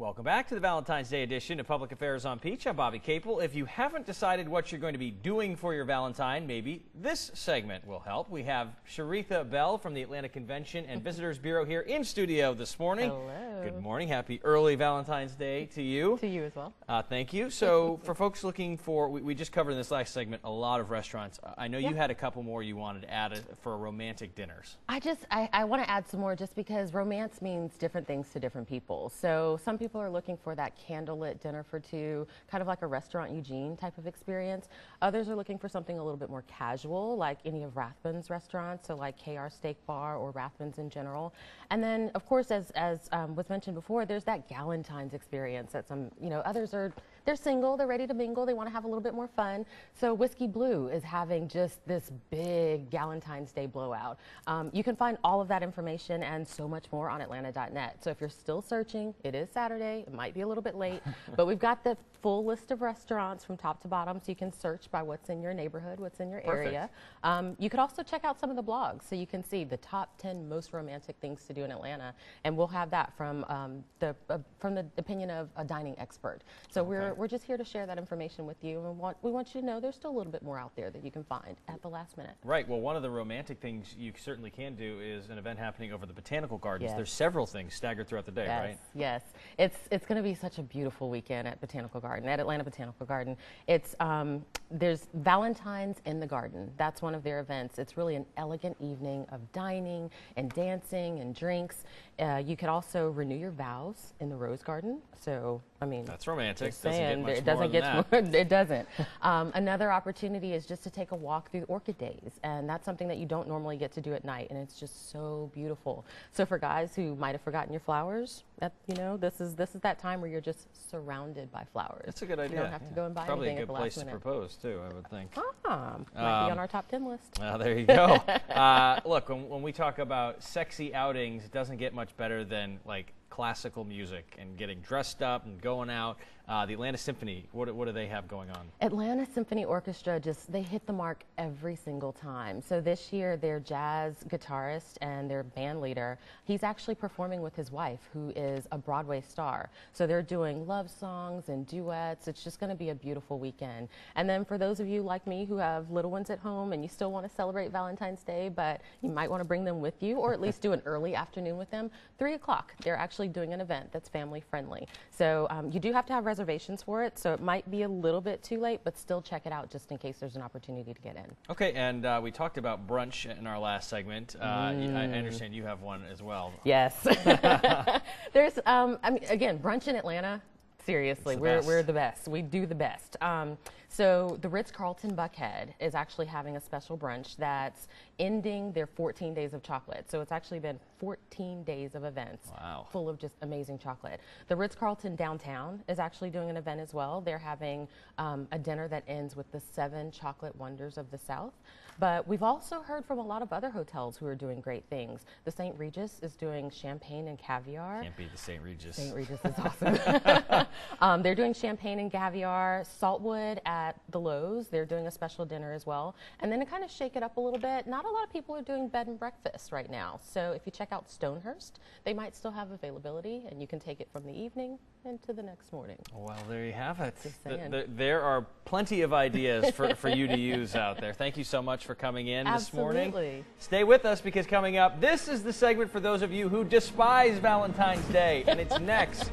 Welcome back to the Valentine's Day edition of Public Affairs on Peach. I'm Bobby Capel. If you haven't decided what you're going to be doing for your Valentine, maybe this segment will help. We have Sharitha Bell from the Atlanta Convention and Visitors Bureau here in studio this morning. Hello. Good morning. Happy early Valentine's Day to you. To you as well. Thank you. So for folks looking for, we just covered in this last segment a lot of restaurants. I know you had a couple more you wanted to add for romantic dinners. I want to add some more just because romance means different things to different people. So some people are looking for that candlelit dinner for two, kind of like a Restaurant Eugene type of experience. Others are looking for something a little bit more casual, like any of Rathbun's restaurants, so like KR Steak Bar or Rathbun's in general. And then, of course, as was mentioned before, there's that Galentine's experience that some, others are, they're single, they're ready to mingle, they want to have a little bit more fun. So Whiskey Blue is having just this big Galentine's Day blowout. You can find all of that information and so much more on Atlanta.net. So if you're still searching, it is Saturday, it might be a little bit late, but we've got the full list of restaurants from top to bottom, so you can search by what's in your neighborhood, what's in your area. You could also check out some of the blogs, so you can see the top 10 most romantic things to do in Atlanta, and we'll have that from the opinion of a dining expert. So we're just here to share that information with you, and we want you to know there's still a little bit more out there that you can find at the last minute. Right. Well, one of the romantic things you certainly can do is an event happening over the Botanical Gardens. Yes. There's several things staggered throughout the day, right? Yes. It's going to be such a beautiful weekend at Botanical Garden, at Atlanta Botanical Garden. It's there's Valentines in the Garden. That's one of their events. It's really an elegant evening of dining and dancing and drinks. You could also renew your vows in the Rose Garden. So, I mean, that's romantic. It doesn't get much more than that. It doesn't. Another opportunity is just to take a walk through the Orchid Days, and that's something that you don't normally get to do at night, and it's just so beautiful. So for guys who might have forgotten your flowers, this is that time where you're just surrounded by flowers. That's a good idea. You don't have to go and buy Probably anything a good at the last place minute. to propose too, I would think. Might be on our top 10 list. There you go. Look, when we talk about sexy outings, it doesn't get much better than like classical music and getting dressed up and going out. The Atlanta Symphony, what do they have going on? Atlanta Symphony Orchestra, they hit the mark every single time. So this year, their jazz guitarist and their band leader, he's actually performing with his wife, who is a Broadway star. So they're doing love songs and duets. It's just going to be a beautiful weekend. And then for those of you like me who have little ones at home and you still want to celebrate Valentine's Day, but you might want to bring them with you or at least do an early afternoon with them, 3 o'clock, they're actually doing an event that's family friendly. So you do have to have reservations for it, so it might be a little bit too late, but still check it out just in case there's an opportunity to get in. Okay, and we talked about brunch in our last segment. I understand you have one as well. Yes. There's, again, brunch in Atlanta, seriously, we're the best. We do the best. So the Ritz-Carlton Buckhead is actually having a special brunch that's ending their 14 days of chocolate. So it's actually been 14 days of events full of just amazing chocolate. The Ritz-Carlton downtown is actually doing an event as well. They're having a dinner that ends with the 7 chocolate wonders of the South. But we've also heard from a lot of other hotels who are doing great things. The St. Regis is doing champagne and caviar. Can't beat the St. Regis. St. Regis is awesome. They're doing champagne and caviar. Saltwood at the Lowe's, they're doing a special dinner as well. And then to kind of shake it up a little bit, not a lot of people are doing bed and breakfast right now. So if you check out Stonehurst, they might still have availability, and you can take it from the evening into the next morning. Well, there you have it. There are plenty of ideas for you to use out there. Thank you so much for coming in this morning. Stay with us, because coming up, this is the segment for those of you who despise Valentine's Day, and it's next.